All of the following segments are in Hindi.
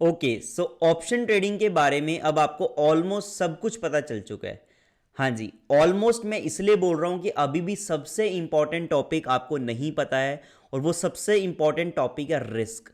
ओके, सो ऑप्शन ट्रेडिंग के बारे में अब आपको ऑलमोस्ट सब कुछ पता चल चुका है। हाँ जी, ऑलमोस्ट मैं इसलिए बोल रहा हूं कि अभी भी सबसे इंपॉर्टेंट टॉपिक आपको नहीं पता है, और वो सबसे इंपॉर्टेंट टॉपिक है रिस्क।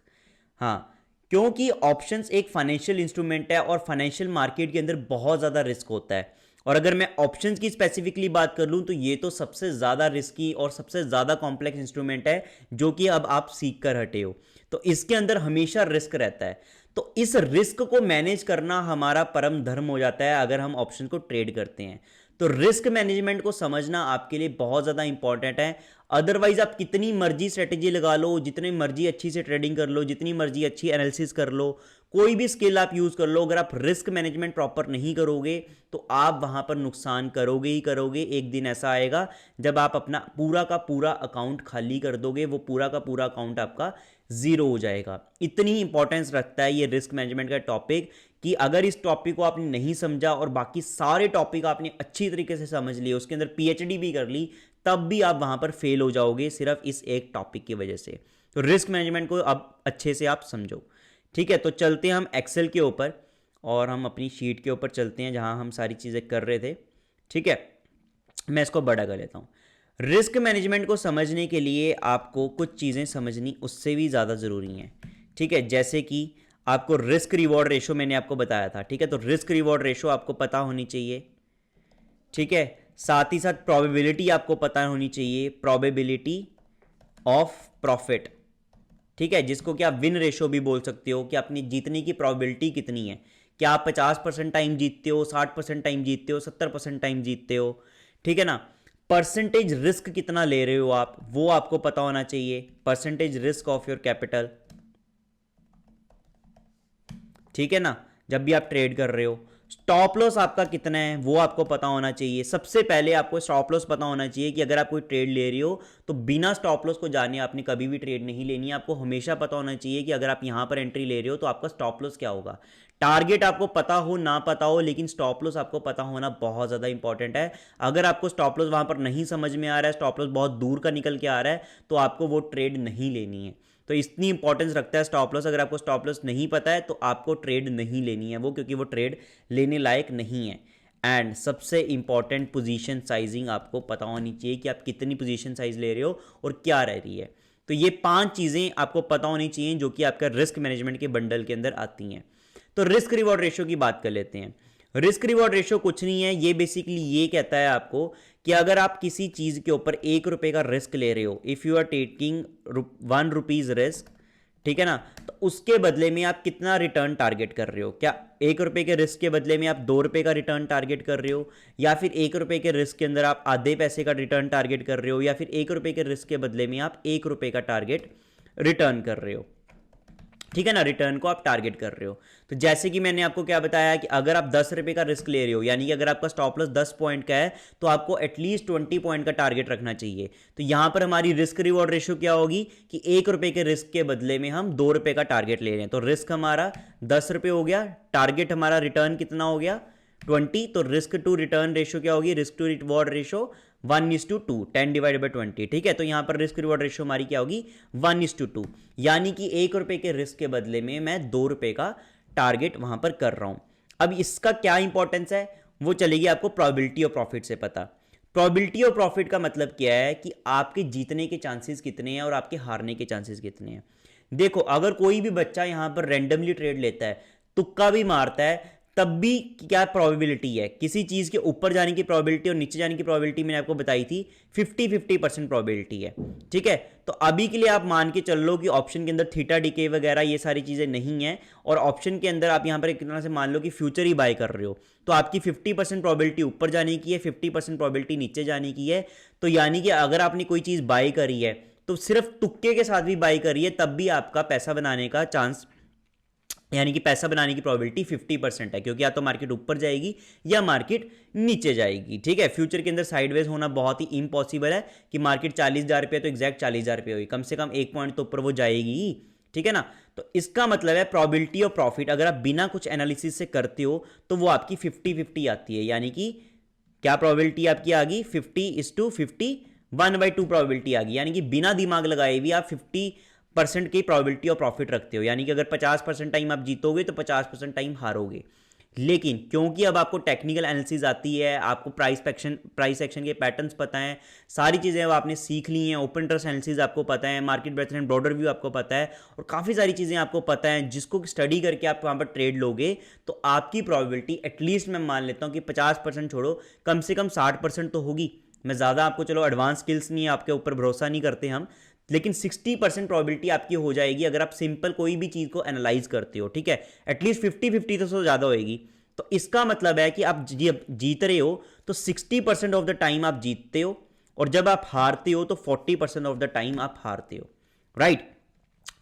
हाँ, क्योंकि ऑप्शंस एक फाइनेंशियल इंस्ट्रूमेंट है और फाइनेंशियल मार्केट के अंदर बहुत ज़्यादा रिस्क होता है। और अगर मैं ऑप्शंस की स्पेसिफिकली बात कर लूँ तो ये तो सबसे ज़्यादा रिस्की और सबसे ज़्यादा कॉम्प्लेक्स इंस्ट्रूमेंट है जो कि अब आप सीख कर हटे हो। तो इसके अंदर हमेशा रिस्क रहता है। तो इस रिस्क को मैनेज करना हमारा परम धर्म हो जाता है अगर हम ऑप्शन को ट्रेड करते हैं। तो रिस्क मैनेजमेंट को समझना आपके लिए बहुत ज़्यादा इंपॉर्टेंट है। अदरवाइज आप कितनी मर्जी स्ट्रेटेजी लगा लो, जितनी मर्जी अच्छी से ट्रेडिंग कर लो, जितनी मर्जी अच्छी एनालिसिस कर लो, कोई भी स्किल आप यूज़ कर लो, अगर आप रिस्क मैनेजमेंट प्रॉपर नहीं करोगे तो आप वहाँ पर नुकसान करोगे ही करोगे। एक दिन ऐसा आएगा जब आप अपना पूरा का पूरा अकाउंट खाली कर दोगे, वो पूरा का पूरा अकाउंट आपका ज़ीरो हो जाएगा। इतनी इंपॉर्टेंस रखता है ये रिस्क मैनेजमेंट का टॉपिक कि अगर इस टॉपिक को आपने नहीं समझा और बाकी सारे टॉपिक आपने अच्छी तरीके से समझ लिए, उसके अंदर पीएचडी भी कर ली, तब भी आप वहाँ पर फेल हो जाओगे सिर्फ इस एक टॉपिक की वजह से। तो रिस्क मैनेजमेंट को अब अच्छे से आप समझो। ठीक है, तो चलते हैं हम एक्सेल के ऊपर और हम अपनी शीट के ऊपर चलते हैं जहाँ हम सारी चीज़ें कर रहे थे। ठीक है, मैं इसको बड़ा कर लेता हूँ। रिस्क मैनेजमेंट को समझने के लिए आपको कुछ चीज़ें समझनी उससे भी ज़्यादा ज़रूरी हैं। ठीक है, जैसे कि आपको रिस्क रिवॉर्ड रेशो मैंने आपको बताया था। ठीक है, तो रिस्क रिवॉर्ड रेशो आपको पता होनी चाहिए। ठीक है, साथ ही साथ प्रोबेबिलिटी आपको पता होनी चाहिए, प्रोबेबिलिटी ऑफ प्रॉफिट। ठीक है, जिसको कि आप विन रेशो भी बोल सकते हो कि अपनी जीतने की प्रोबेबिलिटी कितनी है। क्या आप 50% टाइम जीतते हो, 60% टाइम जीतते हो, 70% टाइम जीतते हो। ठीक है ना। परसेंटेज रिस्क कितना ले रहे हो आप, वो आपको पता होना चाहिए, percentage risk of your capital. ठीक है ना, जब भी आप ट्रेड कर रहे हो। स्टॉप लॉस आपका कितना है वो आपको पता होना चाहिए। सबसे पहले आपको स्टॉप लॉस पता होना चाहिए कि अगर आप कोई ट्रेड ले रही हो तो बिना स्टॉप लॉस को जाने आपने कभी भी ट्रेड नहीं लेनी है। आपको हमेशा पता होना चाहिए कि अगर आप यहां पर एंट्री ले रहे हो तो आपका स्टॉप लॉस क्या होगा। टारगेट आपको पता हो ना पता हो, लेकिन स्टॉप लॉस आपको पता होना बहुत ज़्यादा इंपॉर्टेंट है। अगर आपको स्टॉप लॉस वहां पर नहीं समझ में आ रहा है, स्टॉप लॉस बहुत दूर का निकल के आ रहा है, तो आपको वो ट्रेड नहीं लेनी है। तो इतनी इंपॉर्टेंस रखता है स्टॉप लॉस। अगर आपको स्टॉप लॉस नहीं पता है तो आपको ट्रेड नहीं लेनी है वो, क्योंकि वो ट्रेड लेने लायक नहीं है। एंड सबसे इंपॉर्टेंट, पोजीशन साइजिंग आपको पता होनी चाहिए कि आप कितनी पोजीशन साइज ले रहे हो और क्या रह रही है। तो ये 5 चीज़ें आपको पता होनी चाहिए जो कि आपका रिस्क मैनेजमेंट के बंडल के अंदर आती हैं। तो रिस्क रिवॉर्ड रेशियो की बात कर लेते हैं। रिस्क रिवॉर्ड रेशियो कुछ नहीं है, ये बेसिकली ये कहता है आपको कि अगर आप किसी चीज़ के ऊपर 1 रुपये का रिस्क ले रहे हो, if you are taking 1 rupees risk, ठीक है ना, तो उसके बदले में आप कितना रिटर्न टारगेट कर रहे हो। क्या 1 रुपये के रिस्क के बदले में आप 2 रुपये का रिटर्न टारगेट कर रहे हो, या फिर 1 रुपये के रिस्क के अंदर आप आधे पैसे का रिटर्न टारगेट कर रहे हो, या फिर 1 रुपये के रिस्क के बदले में आप 1 रुपये का टारगेट रिटर्न कर रहे हो। ठीक है ना, रिटर्न को आप टारगेट कर रहे हो। तो जैसे कि मैंने आपको क्या बताया कि अगर आप 10 रुपये का रिस्क ले रहे हो, यानी कि अगर आपका स्टॉप लॉस 10 पॉइंट का है, तो आपको एटलीस्ट 20 पॉइंट का टारगेट रखना चाहिए। तो यहां पर हमारी रिस्क रिवॉर्ड रेशियो क्या होगी कि 1 रुपये के रिस्क के बदले में हम 2 रुपये का टारगेट ले रहे हैं। तो रिस्क हमारा 10 रुपये हो गया, टारगेट हमारा रिटर्न कितना हो गया 20। तो रिस्क टू रिटर्न रेशियो क्या होगी, रिस्क टू रिवॉर्ड रेशियो 1:2, 10/20। ठीक है, तो यहां पर रिस्क रिवॉर्ड रेशियो हमारी क्या होगी 1:2, यानी कि 1 रुपये के रिस्क के बदले में मैं 2 रुपये का टारगेट वहां पर कर रहा हूं। अब इसका क्या इंपॉर्टेंस है वो चलेगी आपको प्रोबेबिलिटी ऑफ प्रॉफिट से पता। प्रोबेबिलिटी ऑफ प्रॉफिट का मतलब क्या है कि आपके जीतने के चांसेस कितने हैं और आपके हारने के चांसेस कितने हैं। देखो, अगर कोई भी बच्चा यहां पर रैंडमली ट्रेड लेता है, तुक्का भी मारता है, तब भी क्या प्रोबेबिलिटी है, किसी चीज़ के ऊपर जाने की प्रोबेबिलिटी और नीचे जाने की प्रोबेबिलिटी मैंने आपको बताई थी 50-50% प्रोबेबिलिटी है। ठीक है, तो अभी के लिए आप मान के चल लो कि ऑप्शन के अंदर थीटा डीके वगैरह ये सारी चीज़ें नहीं है, और ऑप्शन के अंदर आप यहाँ पर एक तरह से मान लो कि फ्यूचर ही बाय कर रहे हो, तो आपकी 50% प्रोबेबिलिटी ऊपर जाने की है, 50% प्रोबेबिलिटी नीचे जाने की है। तो यानी कि अगर आपने कोई चीज़ बाय करी है तो सिर्फ तुक्के के साथ भी बाय करी है, तब भी आपका पैसा बनाने का चांस, यानी कि पैसा बनाने की प्रोबेबिलिटी 50% है, क्योंकि या तो मार्केट ऊपर जाएगी या मार्केट नीचे जाएगी। ठीक है, फ्यूचर के अंदर साइडवेज होना बहुत ही इम्पॉसिबल है कि मार्केट 40,000 रुपये तो एग्जैक्ट 40,000 रुपये होगी, कम से कम 1 पॉइंट तो ऊपर वो जाएगी ही। ठीक है ना, तो इसका मतलब है प्रोबेबिलिटी ऑफ प्रॉफिट अगर आप बिना कुछ एनालिसिस से करते हो तो वो आपकी 50-50 आती है। यानी कि क्या प्रोबेबिलिटी आपकी आ गई 50:50, 1/2 प्रोबेबिलिटी आ गई, यानी कि बिना दिमाग लगाए भी आप परसेंट की प्रोबेबिलिटी ऑफ प्रॉफिट रखते हो, यानी कि अगर 50% टाइम आप जीतोगे तो 50% टाइम हारोगे। लेकिन क्योंकि अब आपको टेक्निकल एनालिसिस आती है, आपको प्राइस एक्शन के पैटर्न्स पता हैं, सारी चीज़ें अब आपने सीख ली हैं, ओपन इंटरेस्ट एनालिसिस आपको पता है, market breadth and broader view आपको पता है, और काफ़ी सारी चीज़ें आपको पता है जिसको स्टडी करके आप वहाँ पर ट्रेड लोगे तो आपकी प्रोबेबिलिटी एटलीस्ट मैं मान लेता हूँ कि 50% छोड़ो, कम से कम 60% तो होगी। मैं ज़्यादा आपको चलो एडवांस स्किल्स नहीं है, आपके ऊपर भरोसा नहीं करते हम, लेकिन 60% प्रोबेबिलिटी आपकी हो जाएगी अगर आप सिंपल कोई भी चीज़ को एनालाइज करते हो, ठीक है। एटलीस्ट 50-50 तो ज़्यादा होएगी। तो इसका मतलब है कि आप जीत रहे हो तो 60% ऑफ द टाइम आप जीतते हो, और जब आप हारते हो तो 40% ऑफ द टाइम आप हारते हो, राइट।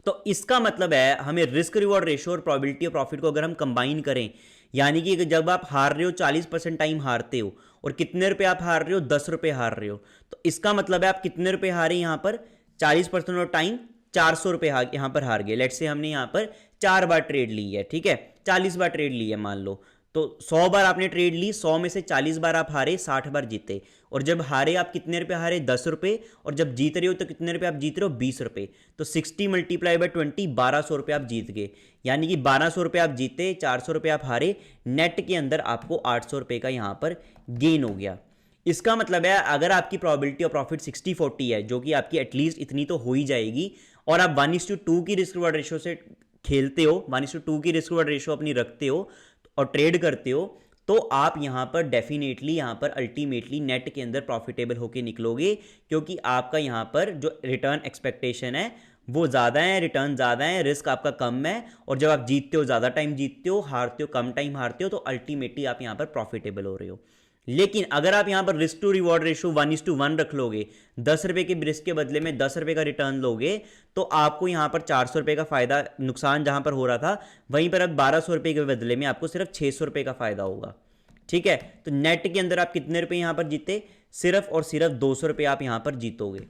तो इसका मतलब है हमें रिस्क रिवॉर्ड रेशियो और प्रोबेबिलिटी ऑफ प्रॉफिट को अगर हम कंबाइन करें, यानी कि जब आप हार रहे हो 40% टाइम हारते हो, और कितने रुपए आप हार रहे हो, 10 रुपए हार रहे हो, तो इसका मतलब है आप कितने रुपए हारे यहां पर, 40% ऑफ टाइम 400 रुपए यहां पर हार गए। लेट्स से हमने यहां पर 4 बार ट्रेड ली है, ठीक है, 40 बार ट्रेड ली है मान लो, तो 100 बार आपने ट्रेड ली, 100 में से 40 बार आप हारे, 60 बार जीते। और जब हारे आप कितने रुपए हारे, 10 रुपए, और जब जीत रहे हो तो कितने रुपए आप जीत रहे हो, 20 रुपए। तो 60 मल्टीप्लाई बाय 20, 1200 रुपए आप जीत गए, यानी कि 1200 रुपए आप जीते, 400 रुपए आप हारे, नेट के अंदर आपको 800 रुपए का यहां पर गेन हो गया। इसका मतलब है अगर आपकी प्रोबेबिलिटी ऑफ प्रॉफिट 60-40 है, जो कि आपकी एटलीस्ट इतनी तो हो ही जाएगी, और आप 1:2 की रिस्क रिवॉर्ड रेशियो से खेलते हो, 1:2 की रिस्क रिवॉर्ड रेशियो अपनी रखते हो और ट्रेड करते हो, तो आप यहां पर डेफिनेटली यहां पर अल्टीमेटली नेट के अंदर प्रॉफिटेबल होके निकलोगे, क्योंकि आपका यहां पर जो रिटर्न एक्सपेक्टेशन है वो ज़्यादा है, रिटर्न ज़्यादा है, रिस्क आपका कम है, और जब आप जीतते हो ज़्यादा टाइम जीतते हो, हारते हो कम टाइम हारते हो, तो अल्टीमेटली आप यहां पर प्रॉफिटेबल हो रहे हो। लेकिन अगर आप यहां पर रिस्क टू रिवॉर्ड रेशियो 1:1 रख लोगे, 10 रुपए के रिस्क के बदले में 10 रुपए का रिटर्न लोगे, तो आपको यहां पर 400 रुपए का फायदा, नुकसान जहां पर हो रहा था वहीं पर अब 1200 रुपए के बदले में आपको सिर्फ 600 रुपए का फायदा होगा, ठीक है। तो नेट के अंदर आप कितने रुपए यहां पर जीते, सिर्फ और सिर्फ 200 रुपए आप यहां पर जीतोगे,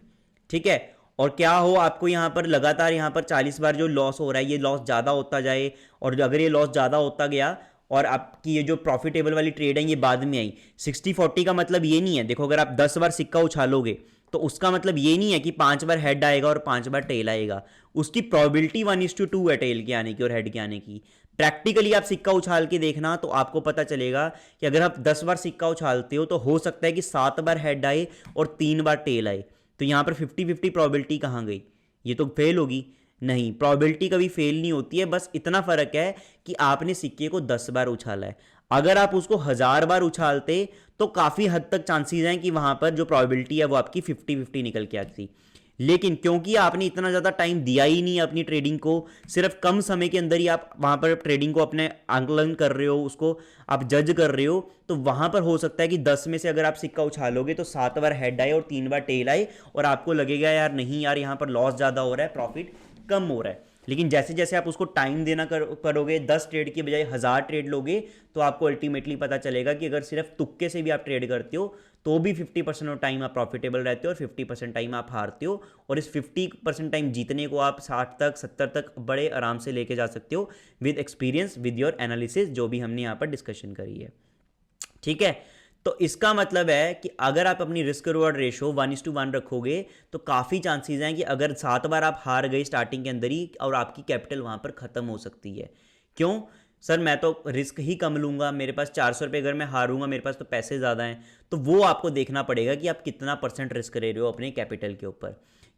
ठीक है। और क्या हो, आपको यहां पर लगातार यहां पर 40 बार जो लॉस हो रहा है ये लॉस ज़्यादा होता जाए, और अगर ये लॉस ज़्यादा होता गया और आपकी ये जो प्रॉफिटेबल वाली ट्रेड है ये बाद में आई, 60-40 का मतलब ये नहीं है, देखो अगर आप 10 बार सिक्का उछालोगे तो उसका मतलब ये नहीं है कि 5 बार हेड आएगा और 5 बार टेल आएगा, उसकी प्रोबेबिलिटी 1:2 है टेल के आने की और हेड के आने की। प्रैक्टिकली आप सिक्का उछाल के देखना तो आपको पता चलेगा कि अगर आप 10 बार सिक्का उछालते हो तो हो सकता है कि 7 बार हेड आए और 3 बार टेल आए, तो यहां पर 50-50 प्रोबेबिलिटी कहां गई, ये तो फेल होगी। नहीं, प्रोबेबिलिटी कभी फेल नहीं होती है, बस इतना फर्क है कि आपने सिक्के को 10 बार उछाला है, अगर आप उसको 1000 बार उछालते तो काफ़ी हद तक चांसेस हैं कि वहां पर जो प्रोबेबिलिटी है वो आपकी 50-50 निकल के आती। लेकिन क्योंकि आपने इतना ज़्यादा टाइम दिया ही नहीं अपनी ट्रेडिंग को, सिर्फ कम समय के अंदर ही आप वहां पर ट्रेडिंग को अपने आंकलन कर रहे हो, उसको आप जज कर रहे हो, तो वहां पर हो सकता है कि 10 में से अगर आप सिक्का उछालोगे तो 7 बार हेड आए और 3 बार टेल आए, और आपको लगेगा यार नहीं यार यहाँ पर लॉस ज़्यादा हो रहा है, प्रॉफिट कम हो रहा है। लेकिन जैसे जैसे आप उसको टाइम देना करोगे, 10 ट्रेड की बजाय 1000 ट्रेड लोगे, तो आपको अल्टीमेटली पता चलेगा कि अगर सिर्फ तुक्के से भी आप ट्रेड करते हो तो भी 50% ऑफ टाइम आप प्रॉफिटेबल रहते हो और 50% टाइम आप हारते हो, और इस 50% टाइम जीतने को आप 60 तक 70 तक बड़े आराम से लेके जा सकते हो with experience, with your analysis, जो भी हमने यहाँ पर डिस्कशन करी है, ठीक है। तो इसका मतलब है कि अगर आप अपनी रिस्क रिवॉर्ड रेशो 1:1 रखोगे तो काफ़ी चांसेस हैं कि अगर 7 बार आप हार गए स्टार्टिंग के अंदर ही, और आपकी कैपिटल वहाँ पर ख़त्म हो सकती है। क्यों सर, मैं तो रिस्क ही कम लूँगा, मेरे पास 400 रुपये अगर मैं हारूंगा, मेरे पास तो पैसे ज़्यादा हैं, तो वो आपको देखना पड़ेगा कि आप कितना % रिस्क ले रहे हो अपने कैपिटल के ऊपर,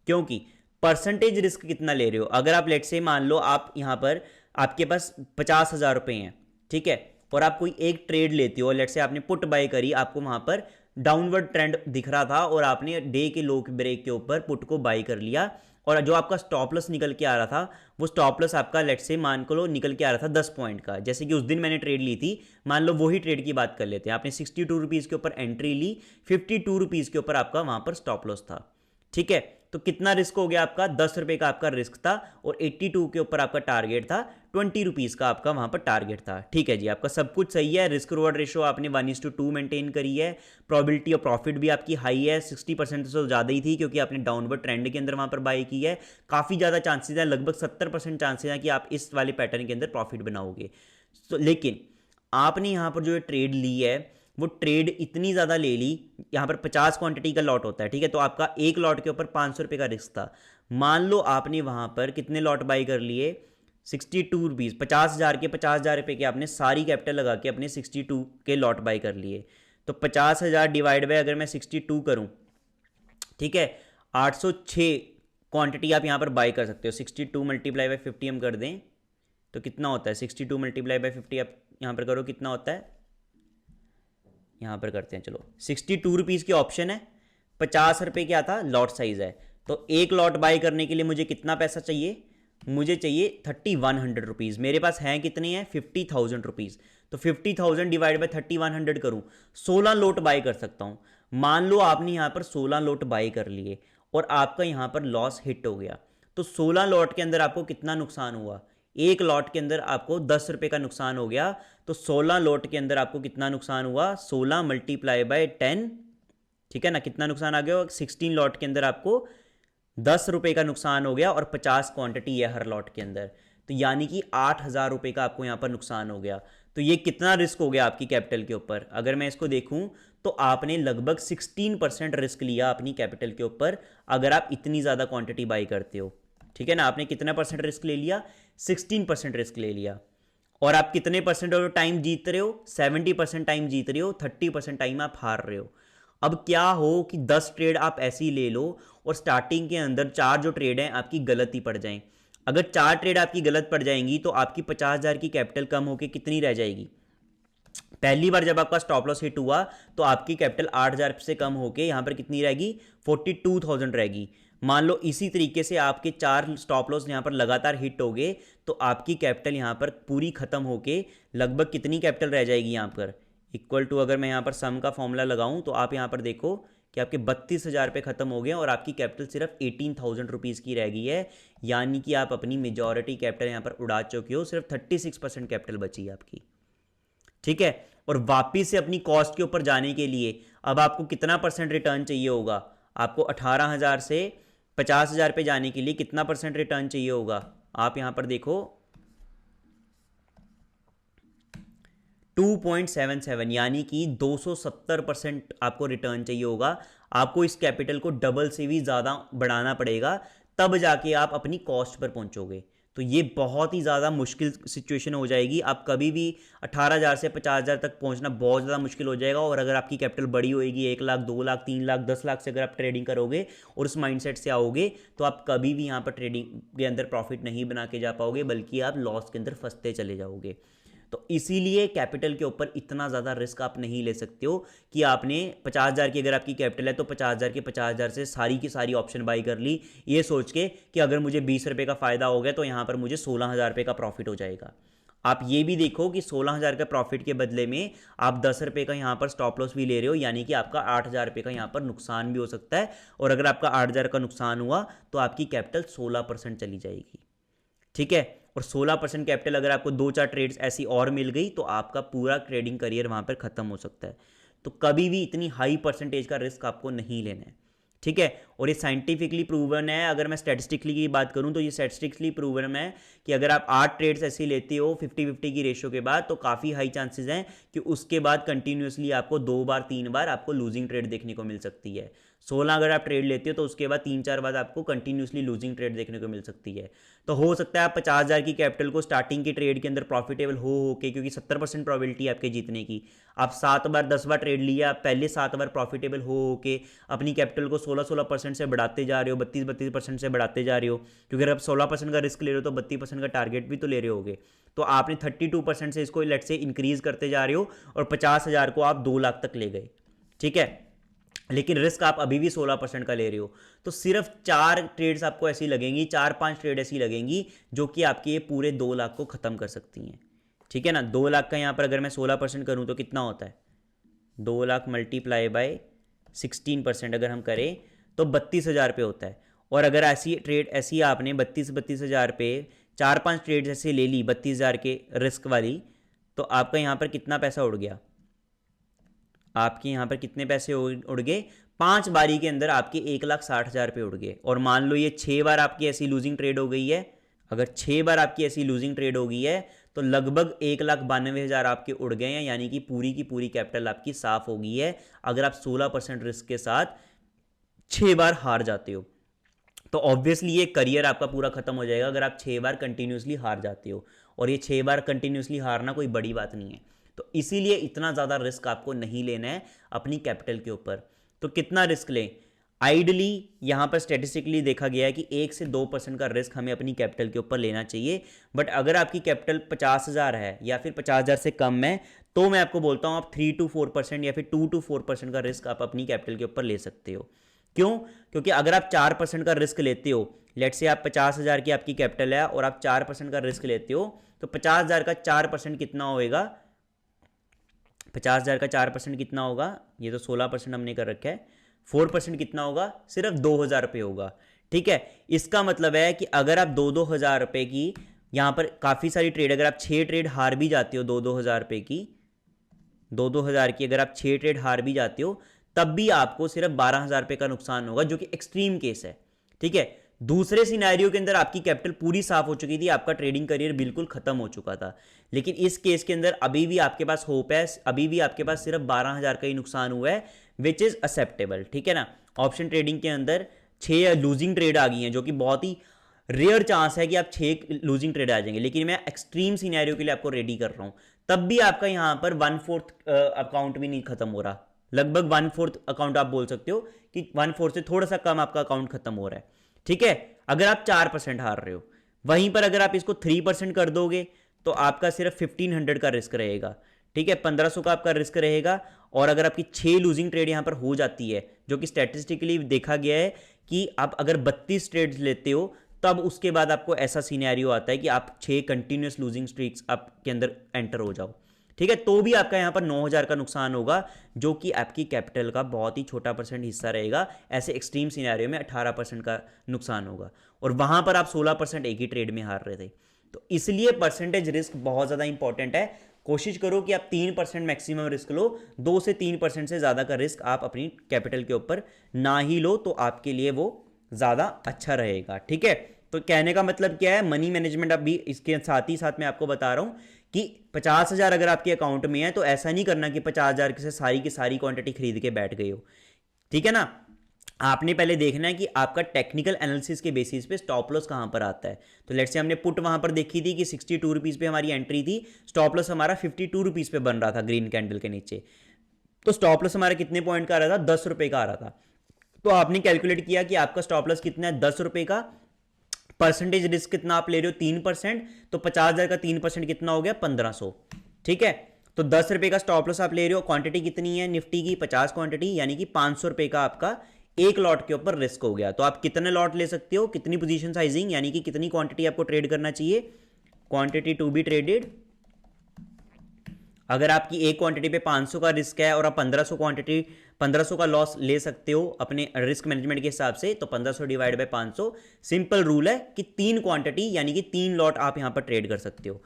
क्योंकि परसेंटेज रिस्क कितना ले रहे हो। अगर आप लेट से मान लो आप यहाँ पर आपके पास 50,000 रुपये हैं, ठीक है, और आप कोई एक ट्रेड लेते हो, लेट से आपने पुट बाय करी, आपको वहां पर डाउनवर्ड ट्रेंड दिख रहा था और आपने डे के लो ब्रेक के ऊपर पुट को बाय कर लिया, और जो आपका स्टॉप लॉस निकल के आ रहा था वो स्टॉप लॉस आपका लेट से मान को लो निकल के आ रहा था 10 पॉइंट का, जैसे कि उस दिन मैंने ट्रेड ली थी, मान लो वही ट्रेड की बात कर लेते हैं, आपने 62 रुपीज़ के ऊपर एंट्री ली, 52 रुपीज़ के ऊपर आपका वहां पर स्टॉप लॉस था, ठीक है। तो कितना रिस्क हो गया आपका, 10 रुपए का आपका रिस्क था, और 82 के ऊपर आपका टारगेट था, 20 रुपीज़ का आपका वहां पर टारगेट था, ठीक है जी। आपका सब कुछ सही है, रिस्क रिवॉर्ड रेशो आपने 1:2 मेंटेन करी है, प्रोबेबिलिटी ऑफ प्रॉफिट भी आपकी हाई है, 60% से ज़्यादा ही थी क्योंकि आपने डाउनवर्ड ट्रेंड के अंदर वहां पर बाई की है, काफ़ी ज़्यादा चांसेस है, लगभग 70% चांसेस हैं कि आप इस वाले पैटर्न के अंदर प्रॉफिट बनाओगे। तो लेकिन आपने यहाँ पर जो ट्रेड ली है वो ट्रेड इतनी ज़्यादा ले ली, यहाँ पर 50 क्वांटिटी का लॉट होता है, ठीक है, तो आपका एक लॉट के ऊपर 500 रुपये का रिस्क था, मान लो आपने वहां पर कितने लॉट बाई कर लिए, 62 रुपीज़, 50,000 के 50,000 रुपये के आपने सारी कैपिटल लगा के अपने 62 के लॉट बाई कर लिए। तो 50,000 डिवाइड बाय अगर मैं 62 करूं, ठीक है, 806 क्वांटिटी आप यहां पर बाई कर सकते हो। 62 मल्टीप्लाई बाई 50 हम कर दें तो कितना होता है, 62 मल्टीप्लाई बाई 50 आप यहां पर करो, कितना होता है, यहां पर करते हैं चलो। 62 रुपीज़ की ऑप्शन है, 50 रुपये क्या था, लॉट साइज है। तो एक लॉट बाई करने के लिए मुझे कितना पैसा चाहिए, मुझे चाहिए 3100 रुपीज़। मेरे पास हैं कितने हैं, 50,000 रुपीज़। तो 50,000 डिवाइड बाई 3100 करूँ, 16 लोट बाई कर सकता हूँ। मान लो आपने यहाँ पर 16 लोट बाई कर लिए और आपका यहाँ पर लॉस हिट हो गया, तो 16 लॉट के अंदर आपको कितना नुकसान हुआ, एक लॉट के अंदर आपको 10 रुपये का नुकसान हो गया। तो 16 लॉट के अंदर आपको कितना नुकसान हुआ, 16 मल्टीप्लाई बाय 10, ठीक है ना, कितना नुकसान आ गया, 16 लॉट के अंदर आपको 10 रुपये का नुकसान हो गया और 50 क्वांटिटी है हर लॉट के अंदर। तो यानी कि 8,000 रुपये का आपको यहाँ पर नुकसान हो गया। तो ये कितना रिस्क हो गया आपकी कैपिटल के ऊपर, अगर मैं इसको देखूं तो आपने लगभग 16% रिस्क लिया अपनी कैपिटल के ऊपर, अगर आप इतनी ज़्यादा क्वांटिटी बाई करते हो। ठीक है ना, आपने कितना परसेंट रिस्क ले लिया, 16% रिस्क ले लिया। और आप कितने परसेंट ऑफ टाइम जीत रहे हो, 70% टाइम जीत रहे हो, 30% टाइम आप हार रहे हो। अब क्या हो कि 10 ट्रेड आप ऐसे ही ले लो और स्टार्टिंग के अंदर 4 जो ट्रेड हैं आपकी गलत ही पड़ जाएं। अगर 4 ट्रेड आपकी गलत पड़ जाएंगी तो आपकी 50,000 की कैपिटल कम होकर कितनी रह जाएगी, पहली बार जब आपका स्टॉप लॉस हिट हुआ तो आपकी कैपिटल 8,000 से कम होके यहां पर कितनी रहेगी, 42,000 रहेगी। मान लो इसी तरीके से आपके 4 स्टॉप लॉस यहां पर लगातार हिट हो गए तो आपकी कैपिटल यहां पर पूरी खत्म होके लगभग कितनी कैपिटल रह जाएगी यहां पर, इक्वल टू, अगर मैं यहां पर सम का फॉर्मूला लगाऊं तो आप यहां पर देखो कि आपके 32,000 रुपये खत्म हो गए और आपकी कैपिटल सिर्फ 18,000 रुपीज़ की रह गई है। यानी कि आप अपनी मेजॉरिटी कैपिटल यहां पर उड़ा चुके हो, सिर्फ 36% कैपिटल बची है आपकी। ठीक है, और वापिस से अपनी कॉस्ट के ऊपर जाने के लिए अब आपको कितना परसेंट रिटर्न चाहिए होगा, आपको 18,000 से 50,000 पे जाने के लिए कितना परसेंट रिटर्न चाहिए होगा, आप यहां पर देखो 2.77, यानी कि 270% आपको रिटर्न चाहिए होगा। आपको इस कैपिटल को डबल से भी ज़्यादा बढ़ाना पड़ेगा, तब जाके आप अपनी कॉस्ट पर पहुंचोगे। तो ये बहुत ही ज़्यादा मुश्किल सिचुएशन हो जाएगी। आप कभी भी 18,000 से 50,000 तक पहुंचना बहुत ज़्यादा मुश्किल हो जाएगा। और अगर आपकी कैपिटल बड़ी होएगी, 1 लाख, 2 लाख, 3 लाख, 10 लाख से अगर आप ट्रेडिंग करोगे और उस माइंडसेट से आओगे तो आप कभी भी यहाँ पर ट्रेडिंग के अंदर प्रॉफिट नहीं बना के जा पाओगे, बल्कि आप लॉस के अंदर फंसते चले जाओगे। तो इसीलिए कैपिटल के ऊपर इतना ज़्यादा रिस्क आप नहीं ले सकते हो कि आपने 50,000 की अगर आपकी कैपिटल है तो 50,000 के 50,000 से सारी की सारी ऑप्शन बाई कर ली, ये सोच के कि अगर मुझे 20 रुपये का फ़ायदा हो गया तो यहाँ पर मुझे 16,000 रुपये का प्रॉफिट हो जाएगा। आप ये भी देखो कि 16,000 का प्रॉफिट के बदले में आप 10 रुपये का यहाँ पर स्टॉप लॉस भी ले रहे हो, यानी कि आपका 8,000 रुपये का यहाँ पर नुकसान भी हो सकता है। और अगर आपका 8,000 का नुकसान हुआ तो आपकी कैपिटल 16% चली जाएगी। ठीक है, और 16% कैपिटल अगर आपको 2-4 ट्रेड्स ऐसी और मिल गई तो आपका पूरा ट्रेडिंग करियर वहां पर खत्म हो सकता है। तो कभी भी इतनी हाई परसेंटेज का रिस्क आपको नहीं लेना है। ठीक है, और ये साइंटिफिकली प्रूवन है। अगर मैं स्टैटिस्टिकली की बात करूं तो ये स्टैटिस्टिकली प्रूवन है कि अगर आप 8 ट्रेड्स ऐसी लेते हो 50-50 की रेशियो के बाद तो काफ़ी हाई चांसेस हैं कि उसके बाद कंटिन्यूसली आपको 2 बार 3 बार आपको लूजिंग ट्रेड देखने को मिल सकती है। 16 अगर आप ट्रेड लेते हो तो उसके बाद 3-4 बार आपको कंटिन्यूसली लूजिंग ट्रेड देखने को मिल सकती है। तो हो सकता है आप 50,000 की कैपिटल को स्टार्टिंग के ट्रेड के अंदर प्रॉफिटेबल हो के, क्योंकि 70% प्रोबेबिलिटी है आपके जीतने की, आप 7 बार 10 बार ट्रेड लिया, पहले 7 बार प्रॉफिटेबल हो के अपनी कैपिटल को 16% से बढ़ाते जा रहे हो, 32% से बढ़ाते जा रहे हो, क्योंकि अगर आप 16% का रिस्क ले रहे हो तो 32% का टारगेट भी तो ले रहे होगे। तो आपने 32% से इसको लेट से इंक्रीज करते जा रहे हो और 50,000 को आप 2 लाख तक ले गए। ठीक है, लेकिन रिस्क आप अभी भी 16% का ले रहे हो। तो सिर्फ 4 ट्रेड्स आपको ऐसी लगेंगी, 4-5 ट्रेड ऐसी लगेंगी जो कि आपके ये पूरे 2 लाख को ख़त्म कर सकती हैं। ठीक है ना, 2 लाख का यहाँ पर अगर मैं 16% करूँ तो कितना होता है, 2 लाख मल्टीप्लाई बाय 16% अगर हम करें तो 32,000 रुपये होता है। और अगर ऐसी ट्रेड ऐसी आपने 32,000 रुपये 4-5 ट्रेड ऐसे ले ली 32,000 के रिस्क वाली, तो आपका यहाँ पर कितना पैसा उड़ गया, आपके यहाँ पर कितने पैसे उड़ गए, 5 बारी के अंदर आपके 1,60,000 रुपये उड़ गए। और मान लो ये 6 बार आपकी ऐसी लूजिंग ट्रेड हो गई है, अगर 6 बार आपकी ऐसी लूजिंग ट्रेड हो गई है तो लगभग 1,92,000 आपके उड़ गए हैं, यानी कि पूरी की पूरी कैपिटल आपकी साफ हो गई है अगर आप 16% रिस्क के साथ 6 बार हार जाते हो। तो ऑब्वियसली ये करियर आपका पूरा खत्म हो जाएगा अगर आप 6 बार कंटिन्यूसली हार जाते हो, और ये 6 बार कंटिन्यूसली हारना कोई बड़ी बात नहीं है। तो इसीलिए इतना ज़्यादा रिस्क आपको नहीं लेना है अपनी कैपिटल के ऊपर। तो कितना रिस्क लें? आइडली यहाँ पर स्टेटिस्टिकली देखा गया है कि 1 से 2% का रिस्क हमें अपनी कैपिटल के ऊपर लेना चाहिए। बट अगर आपकी कैपिटल 50,000 है या फिर 50,000 से कम है, तो मैं आपको बोलता हूँ आप 3 to 4% या फिर 2 to 4% का रिस्क आप अपनी कैपिटल के ऊपर ले सकते हो। क्यों? क्योंकि अगर आप 4% का रिस्क लेते हो, लेट से आप 50,000 की आपकी कैपिटल है और आप 4% का रिस्क लेते हो, तो 50,000 का 4% कितना होएगा? 50,000 का 4% कितना होगा? ये तो 16% हमने कर रखा है। 4% कितना होगा? सिर्फ 2,000 रुपये होगा। ठीक है, इसका मतलब है कि अगर आप 2,000 रुपये की, यहाँ पर काफ़ी सारी ट्रेड, अगर आप 6 ट्रेड हार भी जाते हो 2,000 रुपये की, 2,000 की अगर आप 6 ट्रेड हार भी जाते हो, तब भी आपको सिर्फ 12,000 रुपये का नुकसान होगा, जो कि एक्सट्रीम केस है। ठीक है, दूसरे सिनेरियो के अंदर आपकी कैपिटल पूरी साफ हो चुकी थी, आपका ट्रेडिंग करियर बिल्कुल खत्म हो चुका था। लेकिन इस केस के अंदर अभी भी आपके पास होप है, अभी भी आपके पास सिर्फ 12,000 का ही नुकसान हुआ है, विच इज़ एक्सेप्टेबल। ठीक है ना। ऑप्शन ट्रेडिंग के अंदर 6 लूजिंग ट्रेड आ गई हैं, जो कि बहुत ही रेयर चांस है कि आप 6 लूजिंग ट्रेड आ जाएंगे, लेकिन मैं एक्सट्रीम सिनेरियो के लिए आपको रेडी कर रहा हूँ। तब भी आपका यहाँ पर 1/4 अकाउंट भी नहीं खत्म हो रहा, लगभग 1/4 अकाउंट आप बोल सकते हो कि 1/4 से थोड़ा सा कम आपका अकाउंट खत्म हो रहा है। ठीक है, अगर आप 4% हार रहे हो, वहीं पर अगर आप इसको 3% कर दोगे तो आपका सिर्फ 1500 का रिस्क रहेगा। ठीक है, 1500 का आपका रिस्क रहेगा। और अगर आपकी 6 लूजिंग ट्रेड यहाँ पर हो जाती है, जो कि स्टैटिस्टिकली देखा गया है कि आप अगर 32 ट्रेड्स लेते हो, तब उसके बाद आपको ऐसा सिनेरियो आता है कि आप 6 कंटिन्यूस लूजिंग स्ट्रीक्स आपके अंदर एंटर हो जाओ। ठीक है, तो भी आपका यहाँ पर 9,000 का नुकसान होगा, जो कि आपकी कैपिटल का बहुत ही छोटा % हिस्सा रहेगा। ऐसे एक्सट्रीम सिनेरियो में 18% का नुकसान होगा, और वहाँ पर आप 16% एक ही ट्रेड में हार रहे थे। तो इसलिए परसेंटेज रिस्क बहुत ज़्यादा इंपॉर्टेंट है। कोशिश करो कि आप 3% मैक्सिमम रिस्क लो, 2 से 3% से ज़्यादा का रिस्क आप अपनी कैपिटल के ऊपर ना ही लो, तो आपके लिए वो ज़्यादा अच्छा रहेगा। ठीक है, तो कहने का मतलब क्या है, मनी मैनेजमेंट अभी इसके साथ ही साथ मैं आपको बता रहा हूँ कि 50,000 अगर आपके अकाउंट में है, तो ऐसा नहीं करना कि 50,000 से सारी की सारी क्वांटिटी खरीद के बैठ गए हो। ठीक है ना, आपने पहले देखना है कि आपका टेक्निकल एनालिसिस के बेसिस पे स्टॉप लॉस कहाँ पर आता है। तो लेट्स से हमने पुट वहाँ पर देखी थी कि 62 रुपीज़ पे हमारी एंट्री थी, स्टॉप लॉस हमारा 52 रुपीज़ पे बन रहा था ग्रीन कैंडल के नीचे। तो स्टॉप लॉस हमारा कितने पॉइंट का आ रहा था? 10 रुपये का आ रहा था। तो आपने कैलकुलेट किया कि आपका स्टॉप लॉस कितना है? 10 रुपये का। परसेंटेज रिस्क कितना आप ले रहे हो? 3%। तो 50,000 का 3% कितना हो गया? 1500। ठीक है, तो 10 रुपये का स्टॉप लॉस आप ले रहे हो। क्वांटिटी कितनी है निफ्टी की? 50 क्वांटिटी, यानी कि 500 रुपये का आपका एक लॉट के ऊपर रिस्क हो गया। तो आप कितने लॉट ले सकते हो? कितनी पोजीशन साइजिंग, यानी कि कितनी क्वांटिटी आपको ट्रेड करना चाहिए? Quantity to be traded. अगर आपकी एक क्वांटिटी पे 500 का रिस्क है और आप 1500 का लॉस ले सकते हो अपने रिस्क मैनेजमेंट के हिसाब से, तो 1500 डिवाइड बाय 500, सिंपल रूल है कि 3 क्वांटिटी यानी कि 3 लॉट आप यहां पर ट्रेड कर सकते हो।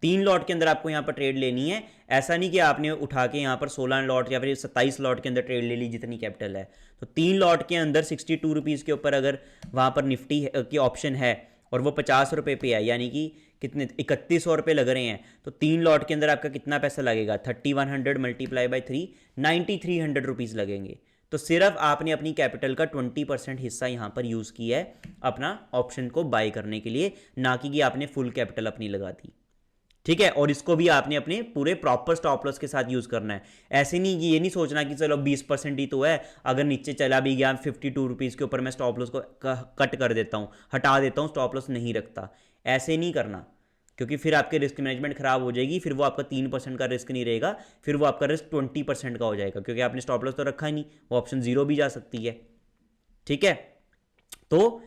3 लॉट के अंदर आपको यहां पर ट्रेड लेनी है। ऐसा नहीं कि आपने उठा के यहां पर 16 लॉट या फिर 27 लॉट के अंदर ट्रेड ले ली जितनी कैपिटल है। तो 3 लॉट के अंदर 62 रुपीज़ के ऊपर अगर वहां पर निफ्टी की ऑप्शन है और वो 50 रुपये पे है, यानी कि कितने 3100 रुपये लग रहे हैं, तो 3 लॉट के अंदर आपका कितना पैसा लगेगा? 3100 मल्टीप्लाई बाई 3, 9300 रुपीज़ लगेंगे। तो सिर्फ आपने अपनी कैपिटल का 20% हिस्सा यहाँ पर यूज़ किया है अपना ऑप्शन को बाय करने के लिए, ना कि आपने फुल कैपिटल अपनी लगा दी। ठीक है, और इसको भी आपने अपने पूरे प्रॉपर स्टॉप लॉस के साथ यूज़ करना है। ऐसे नहीं कि ये नहीं सोचना कि चलो 20% ही तो है, अगर नीचे चला भी गया 52 रुपीज़ के ऊपर मैं स्टॉप लॉस को कट कर देता हूँ, हटा देता हूँ, स्टॉप लॉस नहीं रखता। ऐसे नहीं करना, क्योंकि फिर आपके रिस्क मैनेजमेंट खराब हो जाएगी। फिर वो आपका 3% का रिस्क नहीं रहेगा, फिर वो आपका रिस्क 20% का हो जाएगा, क्योंकि आपने स्टॉप लॉस तो रखा ही नहीं, वो ऑप्शन 0 भी जा सकती है। ठीक है, तो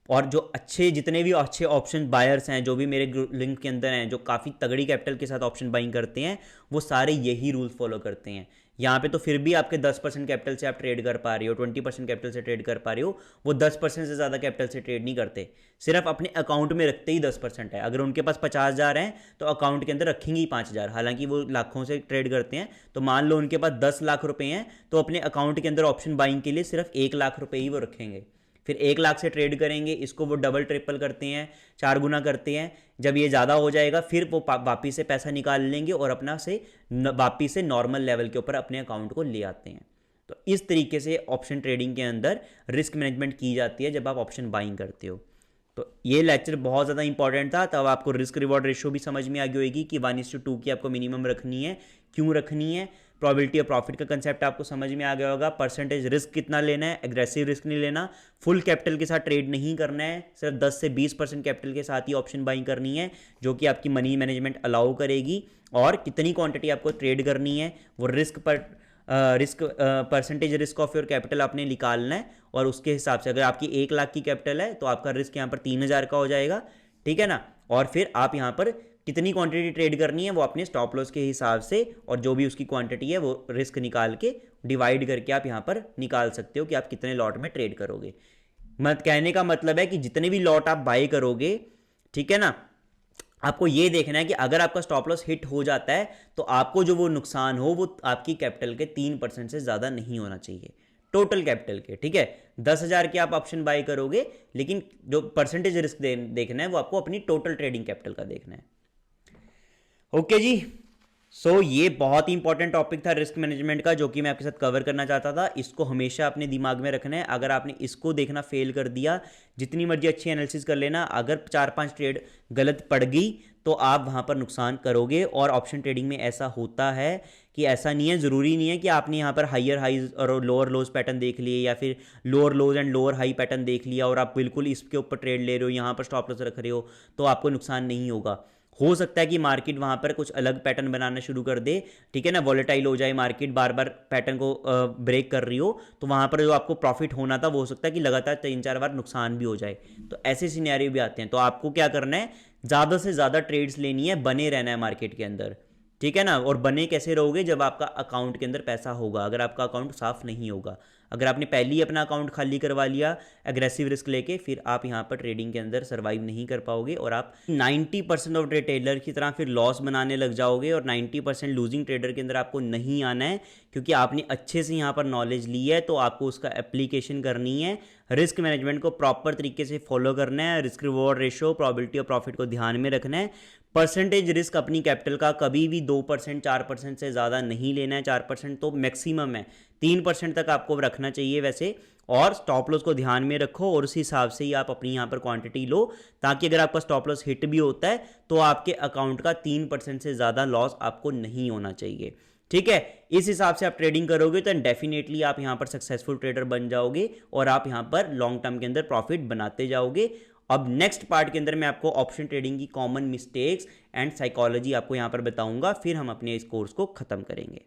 और जो अच्छे जितने भी अच्छे ऑप्शन बायर्स हैं, जो भी मेरे लिंक के अंदर हैं, जो काफ़ी तगड़ी कैपिटल के साथ ऑप्शन बाइंग करते हैं, वो सारे यही रूल्स फॉलो करते हैं। यहाँ पे तो फिर भी आपके 10% कैपिटल से आप ट्रेड कर पा रहे हो, 20% कैपिटल से ट्रेड कर पा रहे हो। वो 10% से ज़्यादा कैपिटल से ट्रेड नहीं करते, सिर्फ अपने अकाउंट में रखते ही 10% है। अगर उनके पास 50,000 हैं तो अकाउंट के अंदर रखेंगे ही 5,000। हालांकि वो लाखों से ट्रेड करते हैं, तो मान लो उनके पास 10 लाख रुपए हैं, तो अपने अकाउंट के अंदर ऑप्शन बाइंग के लिए सिर्फ 1 लाख रुपए ही वो रखेंगे। फिर 1 लाख से ट्रेड करेंगे, इसको वो डबल ट्रिपल करते हैं, 4 गुना करते हैं। जब ये ज़्यादा हो जाएगा, फिर वो वापिस से पैसा निकाल लेंगे और अपना से वापिस से नॉर्मल लेवल के ऊपर अपने अकाउंट को ले आते हैं। तो इस तरीके से ऑप्शन ट्रेडिंग के अंदर रिस्क मैनेजमेंट की जाती है जब आप ऑप्शन बाइंग करते हो। तो ये लेक्चर बहुत ज़्यादा इंपॉर्टेंट था, तब आपको रिस्क रिवॉर्ड रेशियो भी समझ में आ गई होगी कि 1:2 की आपको मिनिमम रखनी है, क्यों रखनी है। प्रोबेबिलिटी ऑफ प्रॉफिट का कंसेप्ट आपको समझ में आ गया होगा। परसेंटेज रिस्क कितना लेना है, एग्रेसिव रिस्क नहीं लेना, फुल कैपिटल के साथ ट्रेड नहीं करना है, सिर्फ 10 से 20% कैपिटल के साथ ही ऑप्शन बाइंग करनी है, जो कि आपकी मनी मैनेजमेंट अलाउ करेगी। और कितनी क्वांटिटी आपको ट्रेड करनी है वो risk percentage risk of your capital आपने निकालना है, और उसके हिसाब से अगर आपकी 1 लाख की कैपिटल है तो आपका रिस्क यहाँ पर 3,000 का हो जाएगा, ठीक है ना। और फिर आप यहाँ पर कितनी क्वांटिटी ट्रेड करनी है वो अपने स्टॉप लॉस के हिसाब से, और जो भी उसकी क्वांटिटी है वो रिस्क निकाल के डिवाइड करके आप यहाँ पर निकाल सकते हो कि आप कितने लॉट में ट्रेड करोगे। मत कहने का मतलब है कि जितने भी लॉट आप बाई करोगे, ठीक है ना, आपको ये देखना है कि अगर आपका स्टॉप लॉस हिट हो जाता है तो आपको जो वो नुकसान हो वो आपकी कैपिटल के 3% से ज़्यादा नहीं होना चाहिए, टोटल कैपिटल के, ठीक है। 10,000 के आप ऑप्शन बाय करोगे, लेकिन जो परसेंटेज रिस्क देखना है वो आपको अपनी टोटल ट्रेडिंग कैपिटल का देखना है। ओके जी, सो ये बहुत ही इंपॉर्टेंट टॉपिक था रिस्क मैनेजमेंट का, जो कि मैं आपके साथ कवर करना चाहता था। इसको हमेशा अपने दिमाग में रखना है। अगर आपने इसको देखना फेल कर दिया, जितनी मर्जी अच्छी एनालिसिस कर लेना, अगर 4-5 ट्रेड गलत पड़ गई तो आप वहाँ पर नुकसान करोगे। और ऑप्शन ट्रेडिंग में ऐसा होता है कि ऐसा नहीं है, ज़रूरी नहीं है कि आपने यहाँ पर हाइयर हाइज और लोअर लोज पैटर्न देख लिए, या फिर lower lodge and lower high pattern देख लिया और आप बिल्कुल इसके ऊपर ट्रेड ले रहे हो, यहाँ पर स्टॉप लॉस रख रहे हो, तो आपको नुकसान नहीं होगा। हो सकता है कि मार्केट वहाँ पर कुछ अलग पैटर्न बनाना शुरू कर दे, ठीक है ना, वॉलेटाइल हो जाए मार्केट, बार बार पैटर्न को ब्रेक कर रही हो, तो वहाँ पर जो आपको प्रॉफिट होना था वो हो सकता है कि लगातार 3-4 बार नुकसान भी हो जाए। तो ऐसे सिनेरियो भी आते हैं। तो आपको क्या करना है, ज़्यादा से ज़्यादा ट्रेड्स लेनी है, बने रहना है मार्केट के अंदर, ठीक है ना। और बने कैसे रहोगे, जब आपका अकाउंट के अंदर पैसा होगा। अगर आपका अकाउंट साफ नहीं होगा, अगर आपने पहले ही अपना अकाउंट खाली करवा लिया एग्रेसिव रिस्क लेके, फिर आप यहाँ पर ट्रेडिंग के अंदर सर्वाइव नहीं कर पाओगे, और आप 90% ऑफ रिटेलर की तरह फिर लॉस बनाने लग जाओगे। और 90% लूजिंग ट्रेडर के अंदर आपको नहीं आना है, क्योंकि आपने अच्छे से यहाँ पर नॉलेज ली है, तो आपको उसका एप्लीकेशन करनी है, रिस्क मैनेजमेंट को प्रॉपर तरीके से फॉलो करना है, risk reward ratio, probability of profit को ध्यान में रखना है। परसेंटेज रिस्क अपनी कैपिटल का कभी भी 2% 4% से ज़्यादा नहीं लेना है। 4% तो मैक्सिमम है, 3% तक आपको रखना चाहिए वैसे। और स्टॉप लॉस को ध्यान में रखो, और उस हिसाब से ही आप अपनी यहाँ पर क्वांटिटी लो, ताकि अगर आपका स्टॉप लॉस हिट भी होता है तो आपके अकाउंट का 3% से ज़्यादा लॉस आपको नहीं होना चाहिए, ठीक है। इस हिसाब से आप ट्रेडिंग करोगे तो डेफिनेटली आप यहाँ पर सक्सेसफुल ट्रेडर बन जाओगे, और आप यहाँ पर लॉन्ग टर्म के अंदर प्रॉफिट बनाते जाओगे। अब नेक्स्ट पार्ट के अंदर मैं आपको ऑप्शन ट्रेडिंग की कॉमन मिस्टेक्स एंड साइकोलॉजी आपको यहाँ पर बताऊंगा, फिर हम अपने इस कोर्स को ख़त्म करेंगे।